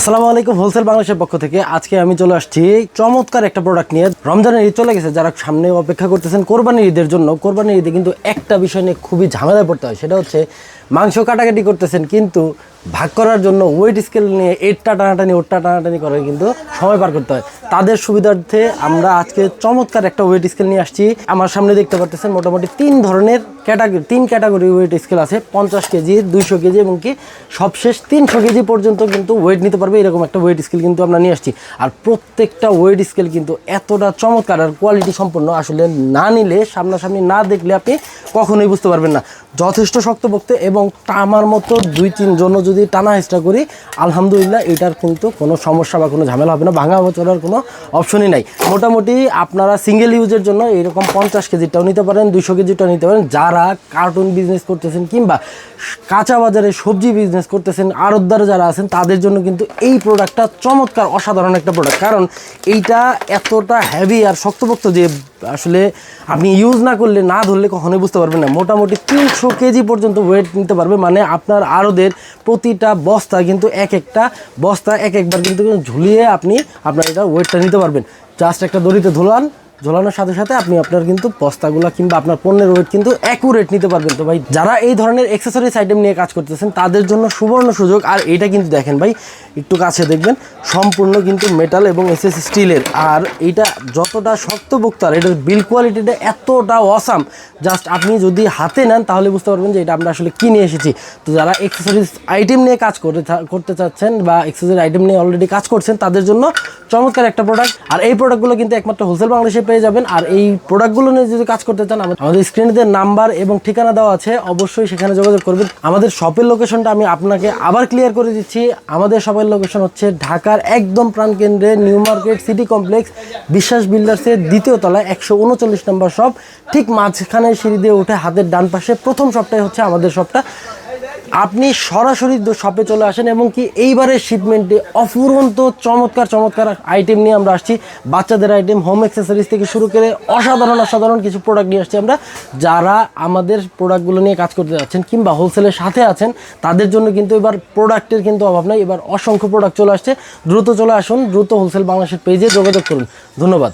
আসসালামু আলাইকুম, হোলসেল বাংলাদেশের পক্ষ থেকে আজকে আমি চলে আসছি চমৎকার একটা প্রোডাক্ট নিয়ে। রমজানের ঈদ চলে গেছে, যারা সামনে অপেক্ষা করতেছেন কোরবানির ঈদের জন্য। কোরবানির ঈদে কিন্তু একটা বিষয় নিয়ে খুবই ঝামেলায় পড়তে হয়, সেটা হচ্ছে মাংস কাটাকাটি করতেছেন কিন্তু ভাগ করার জন্য ওয়েট স্কেল নিয়ে এরটা টানাটানি ওরটা টানাটানি করে কিন্তু সময় পার করতে হয়। তাদের সুবিধার্থে আমরা আজকে চমৎকার একটা ওয়েট স্কেল নিয়ে আসছি। আমার সামনে দেখতে পাচ্ছেন মোটামুটি তিন ক্যাটাগরি ওয়েট স্কেল আছে। 50 কেজি, 200 কেজি এবং কি সবশেষ 300 কেজি পর্যন্ত কিন্তু ওয়েট নিতে পারবে, এরকম একটা ওয়েট স্কেল কিন্তু আমরা নিয়ে আসছি। আর প্রত্যেকটা ওয়েট স্কেল কিন্তু এতটা চমৎকার আর কোয়ালিটি সম্পন্ন, আসলে না নিলে, সামনাসামনি না দেখলে আপনি কখনোই বুঝতে পারবেন না। যথেষ্ট শক্তপোক্ত এবং আমার মতো 2-3 জন যদি টানা হেঁচড়া করি আলহামদুলিল্লাহ এটার কিন্তু কোনো সমস্যা বা কোনো ঝামেলা হবে না, ভাঙা চলার কোনো অপশনই নাই। মোটামুটি আপনারা সিঙ্গেল ইউজের জন্য এরকম 50 কেজিটাও নিতে পারেন, 200 কেজিটাও নিতে পারেন। যারা কার্টুন বিজনেস করতেছেন কিংবা কাঁচা বাজারে সবজি বিজনেস করতেছেন, আড়তদার যারা আছেন, তাদের জন্য কিন্তু এই প্রোডাক্টটা চমৎকার, অসাধারণ একটা প্রোডাক্ট। কারণ এইটা এতটা হেভি আর শক্তপোক্ত যে আসলে আপনি ইউজ না করলে, না ধরলে কখনোই বুঝতে পারবেন না। মোটামুটি 300 কেজি পর্যন্ত ওয়েট নিতে পারবে, মানে আপনার আড়তের প্রতিটা বস্তা কিন্তু একটা বস্তা একবার কিন্তু ঝুলিয়ে আপনি আপনার এটা ওয়েটটা নিতে পারবেন। জাস্ট একটা দড়িতে ঝোলানোর সাথে সাথে আপনি আপনার কিন্তু বস্তাগুলো কিংবা আপনার পণ্যের ওয়েট কিন্তু অ্যাকুরেট নিতে পারবেন। তো ভাই, যারা এই ধরনের অ্যাক্সেসরিজ আইটেম নিয়ে কাজ করতেছেন তাদের জন্য সুবর্ণ সুযোগ। আর এইটা কিন্তু দেখেন ভাই, একটু কাছে দেখবেন, সম্পূর্ণ কিন্তু মেটাল এবং এসএস স্টিলের। আর এইটা যতটা শক্তপোক্ত আর এটার বিল্ড কোয়ালিটিটা এতটা অসাম, জাস্ট আপনি যদি হাতে নেন তাহলে বুঝতে পারবেন যে এটা আমরা আসলে কি নিয়ে এসেছি। তো যারা অ্যাক্সেসরিজ আইটেম নিয়ে কাজ করতে চাচ্ছেন বা অ্যাক্সেসরিজ আইটেম নিয়ে অলরেডি কাজ করছেন তাদের জন্য চমৎকার একটা প্রোডাক্ট। আর এই প্রোডাক্টগুলো কিন্তু একমাত্র হোলসেল বাংলাদেশে পেয়ে যাবেন। আর এই প্রোডাক্টগুলো নিয়ে যদি কাজ করতে চান, আমাদের স্ক্রিনে নাম্বার এবং ঠিকানা দেওয়া আছে, অবশ্যই সেখানে যোগাযোগ করবেন। আমাদের শপের লোকেশনটা আমি আপনাকে আবার ক্লিয়ার করে দিচ্ছি। আমাদের শপের লোকেশন হচ্ছে ঢাকার একদম প্রাণকেন্দ্রে নিউ মার্কেট সিটি কমপ্লেক্স, বিশ্বাস বিল্ডার্সের 2য় তলায় 139 নম্বর শপ। ঠিক মাঝখানে সিঁড়ি দিয়ে উঠে হাতের ডান পাশে প্রথম শপটাই হচ্ছে আমাদের শপটা। আপনি সরাসরি শপে চলে আসেন এবং কি এইবারের শিপমেন্টে অফুরন্ত চমৎকার আইটেম নিয়ে আমরা আসছি। বাচ্চাদের আইটেম, হোম অ্যাক্সেসরিজ থেকে শুরু করে অসাধারণ কিছু প্রোডাক্ট নিয়ে আসছি আমরা। যারা আমাদের প্রোডাক্টগুলো নিয়ে কাজ করতে যাচ্ছেন কিংবা হোলসেলের সাথে আছেন তাদের জন্য কিন্তু এবার প্রোডাক্টের কিন্তু অভাব নাই। এবার অসংখ্য প্রোডাক্ট চলে আসছে, দ্রুত চলে আসুন, দ্রুত হোলসেল বাংলাদেশের পেজে যোগাযোগ করুন। ধন্যবাদ।